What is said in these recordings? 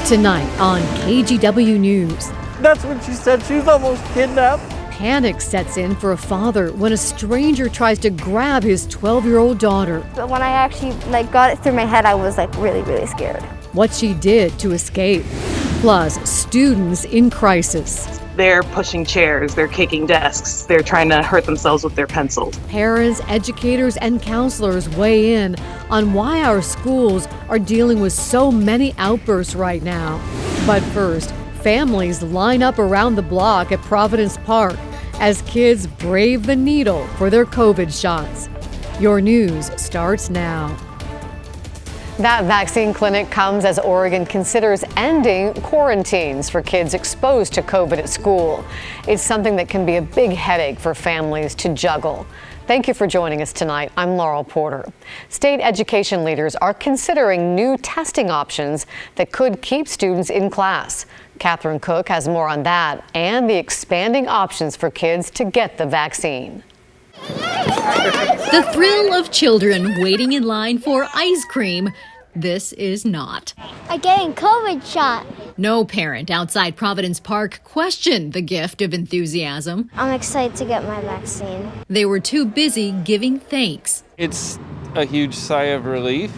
Tonight on KGW News. That's when she said she was almost kidnapped. Panic sets in for a father when a stranger tries to grab his 12-year-old daughter. But when I actually got it through my head, I was really, really scared. What she did to escape. Plus, students in crisis. They're pushing chairs, they're kicking desks, they're trying to hurt themselves with their pencils. Parents, educators, and counselors weigh in on why our schools are dealing with so many outbursts right now. But first, families line up around the block at Providence Park as kids brave the needle for their COVID shots. Your news starts now. That vaccine clinic comes as Oregon considers ending quarantines for kids exposed to COVID at school. It's something that can be a big headache for families to juggle. Thank you for joining us tonight. I'm Laurel Porter. State education leaders are considering new testing options that could keep students in class. Catherine Cook has more on that and the expanding options for kids to get the vaccine. The thrill of children waiting in line for ice cream. This is not. I'm getting COVID shot. No parent outside Providence Park questioned the gift of enthusiasm. I'm excited to get my vaccine. They were too busy giving thanks. It's a huge sigh of relief.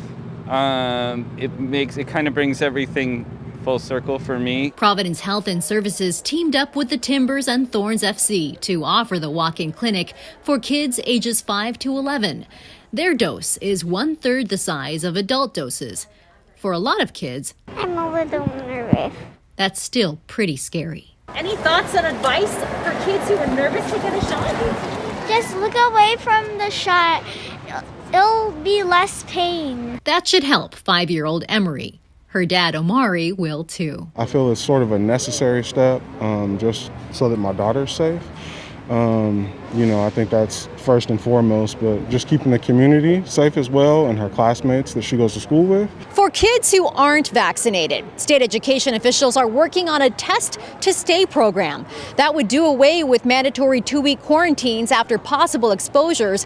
It kind of brings everything full circle for me. Providence Health and Services teamed up with the Timbers and Thorns FC to offer the walk-in clinic for kids ages 5 to 11. Their dose is 1/3 the size of adult doses. For a lot of kids, I'm a little nervous. that's still pretty scary. Any thoughts and advice for kids who are nervous to get a shot? Just look away from the shot. It'll be less pain. That should help 5-year-old Emery. Her dad, Omari, will too. I feel it's sort of a necessary step just so that my daughter's safe. I think that's first and foremost, but just keeping the community safe as well and her classmates that she goes to school with. For kids who aren't vaccinated, state education officials are working on a test to stay program that would do away with mandatory 2-week quarantines after possible exposures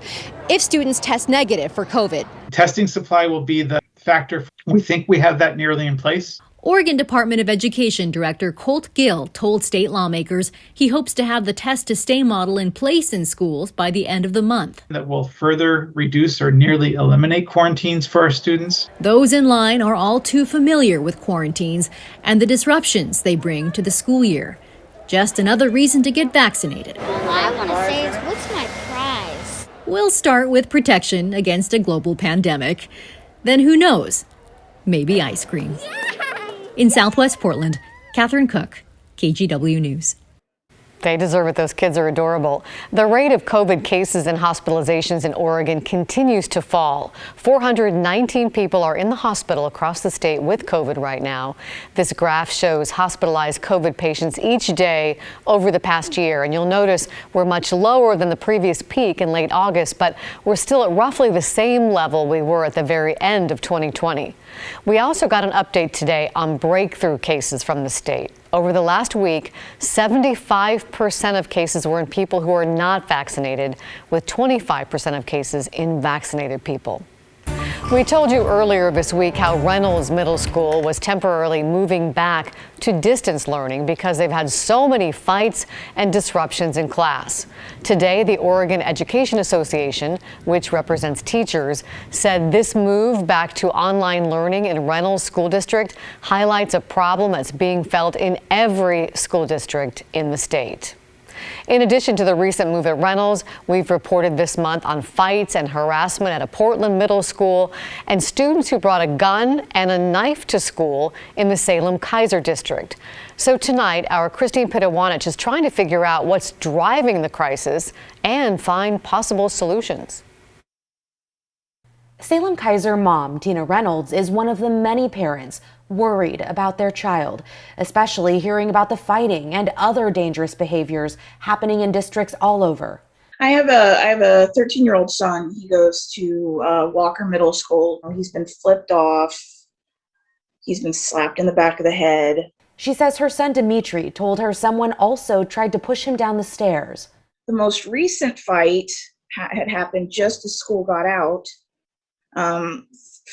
if students test negative for COVID. Testing supply will be the factor. We think we have that nearly in place. Oregon Department of Education Director Colt Gill told state lawmakers he hopes to have the test-to-stay model in place in schools by the end of the month. That will further reduce or nearly eliminate quarantines for our students. Those in line are all too familiar with quarantines and the disruptions they bring to the school year. Just another reason to get vaccinated. All I want to say is, what's my prize? We'll start with protection against a global pandemic. Then who knows? Maybe ice cream. In Southwest Portland, Catherine Cook, KGW News. They deserve it. Those kids are adorable. The rate of COVID cases and hospitalizations in Oregon continues to fall. 419 people are in the hospital across the state with COVID right now. This graph shows hospitalized COVID patients each day over the past year. And you'll notice we're much lower than the previous peak in late August, but we're still at roughly the same level we were at the very end of 2020. We also got an update today on breakthrough cases from the state. Over the last week, 75% of cases were in people who are not vaccinated, with 25% of cases in vaccinated people. We told you earlier this week how Reynolds Middle School was temporarily moving back to distance learning because they've had so many fights and disruptions in class. Today, the Oregon Education Association, which represents teachers, said this move back to online learning in Reynolds School District highlights a problem that's being felt in every school district in the state. In addition to the recent move at Reynolds, we've reported this month on fights and harassment at a Portland middle school and students who brought a gun and a knife to school in the Salem-Keizer district. So tonight, our Christine Pitawanich is trying to figure out what's driving the crisis and find possible solutions. Salem-Keizer mom Tina Reynolds is one of the many parents worried about their child, especially hearing about the fighting and other dangerous behaviors happening in districts all over. I have a 13-year-old son. He goes to Walker Middle School. He's been flipped off. He's been slapped in the back of the head. She says her son Dimitri told her someone also tried to push him down the stairs. The most recent fight had happened just as school got out.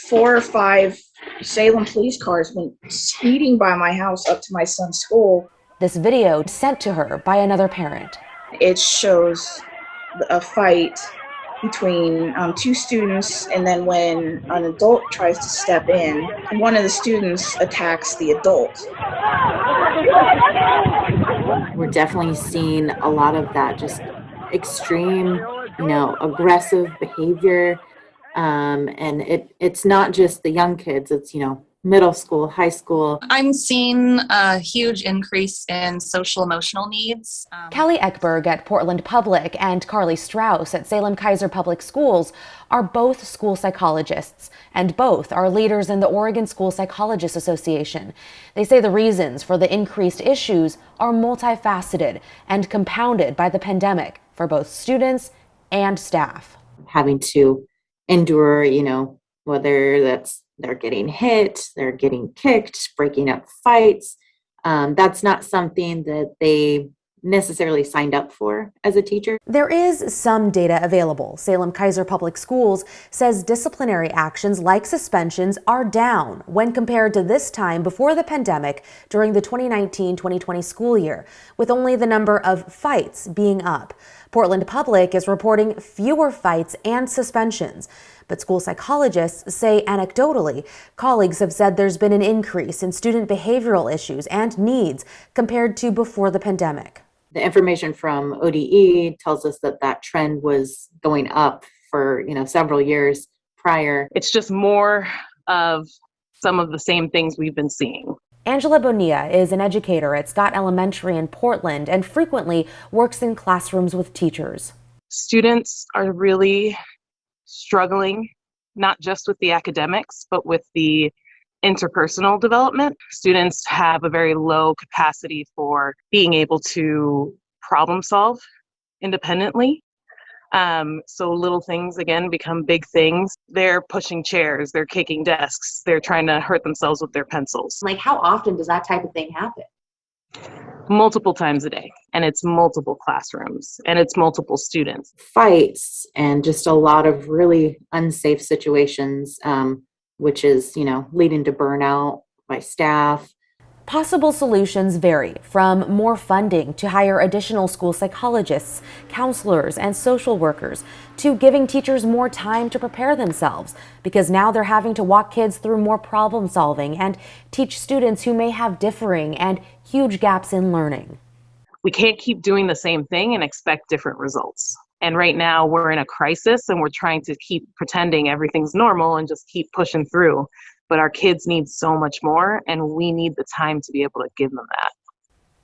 4 or 5 Salem police cars went speeding by my house up to my son's school. This video sent to her by another parent. It shows a fight between two students, and then when an adult tries to step in, one of the students attacks the adult. We're definitely seeing a lot of that just extreme, aggressive behavior. And it's not just the young kids, it's, middle school, high school. I'm seeing a huge increase in social emotional needs. Kelly Ekberg at Portland Public and Carly Strauss at Salem Kaiser Public Schools are both school psychologists, and both are leaders in the Oregon School Psychologists Association. They say the reasons for the increased issues are multifaceted and compounded by the pandemic for both students and staff. Having to endure, whether they're getting hit, they're getting kicked, breaking up fights. That's not something that they necessarily signed up for as a teacher. There is some data available. Salem Kaiser Public Schools says disciplinary actions like suspensions are down when compared to this time before the pandemic during the 2019-2020 school year, with only the number of fights being up. Portland Public is reporting fewer fights and suspensions. But school psychologists say anecdotally, colleagues have said there's been an increase in student behavioral issues and needs compared to before the pandemic. The information from ODE tells us that trend was going up for, several years prior. It's just more of some of the same things we've been seeing. Angela Bonilla is an educator at Scott Elementary in Portland and frequently works in classrooms with teachers. Students are really struggling, not just with the academics, but with the interpersonal development. Students have a very low capacity for being able to problem solve independently. So little things, again, become big things. They're pushing chairs, they're kicking desks, they're trying to hurt themselves with their pencils. Like, how often does that type of thing happen? Multiple times a day, and it's multiple classrooms, and it's multiple students. Fights and just a lot of really unsafe situations, which is, leading to burnout by staff. Possible solutions vary, from more funding to hire additional school psychologists, counselors, and social workers, to giving teachers more time to prepare themselves, because now they're having to walk kids through more problem solving and teach students who may have differing and huge gaps in learning. We can't keep doing the same thing and expect different results. And right now we're in a crisis and we're trying to keep pretending everything's normal and just keep pushing through. But our kids need so much more, and we need the time to be able to give them that.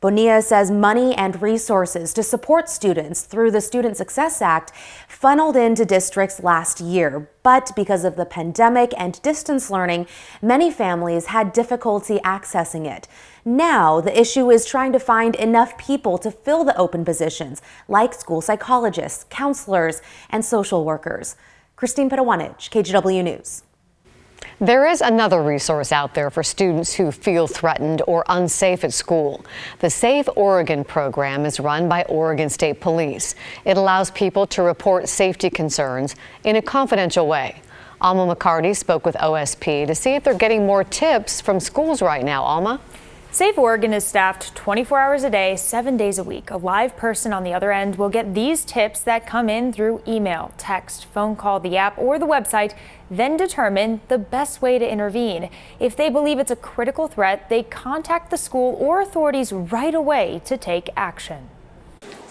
Bonilla says money and resources to support students through the Student Success Act funneled into districts last year. But because of the pandemic and distance learning, many families had difficulty accessing it. Now, the issue is trying to find enough people to fill the open positions, like school psychologists, counselors, and social workers. Christine Pedawanich, KGW News. There is another resource out there for students who feel threatened or unsafe at school. The Safe Oregon program is run by Oregon State Police. It allows people to report safety concerns in a confidential way. Alma McCarty spoke with OSP to see if they're getting more tips from schools right now. Alma? Safe Oregon is staffed 24 hours a day, 7 days a week. A live person on the other end will get these tips that come in through email, text, phone call, the app, or the website, then determine the best way to intervene. If they believe it's a critical threat, they contact the school or authorities right away to take action.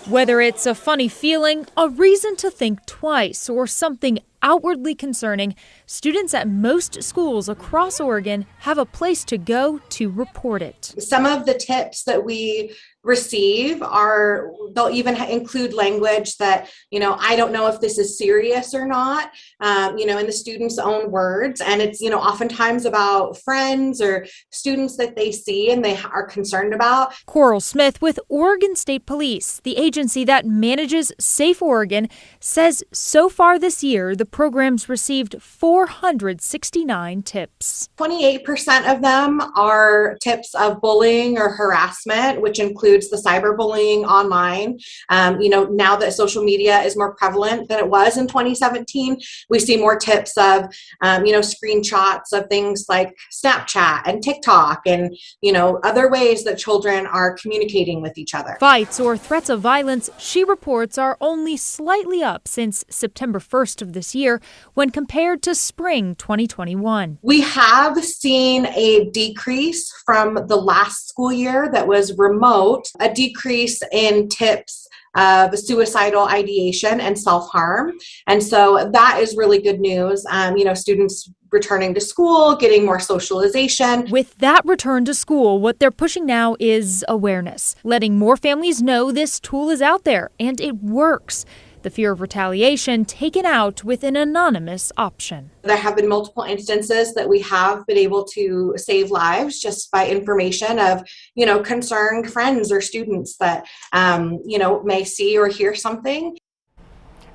Whether it's a funny feeling, a reason to think twice, or something outwardly concerning, students at most schools across Oregon have a place to go to report it. Some of the tips that we receive they'll even include language that, I don't know if this is serious or not, in the student's own words. And it's, oftentimes about friends or students that they see and they are concerned about. Coral Smith with Oregon State Police, the agency that manages Safe Oregon, says so far this year, the program's received 469 tips. 28% of them are tips of bullying or harassment, which include includes the cyberbullying online. Now that social media is more prevalent than it was in 2017, we see more tips of, screenshots of things like Snapchat and TikTok and, other ways that children are communicating with each other. Fights or threats of violence, she reports, are only slightly up since September 1st of this year when compared to spring 2021. We have seen a decrease from the last school year that was remote, a decrease in tips of suicidal ideation and self-harm. And so that is really good news. Students returning to school, getting more socialization. With that return to school, what they're pushing now is awareness, letting more families know this tool is out there and it works. The fear of retaliation taken out with an anonymous option. There have been multiple instances that we have been able to save lives just by information of, concerned friends or students that, may see or hear something.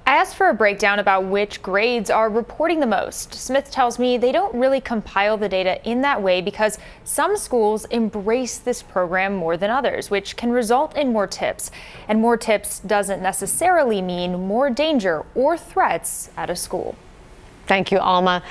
I asked for a breakdown about which grades are reporting the most. Smith tells me they don't really compile the data in that way because some schools embrace this program more than others, which can result in more tips. And more tips doesn't necessarily mean more danger or threats at a school. Thank you, Alma.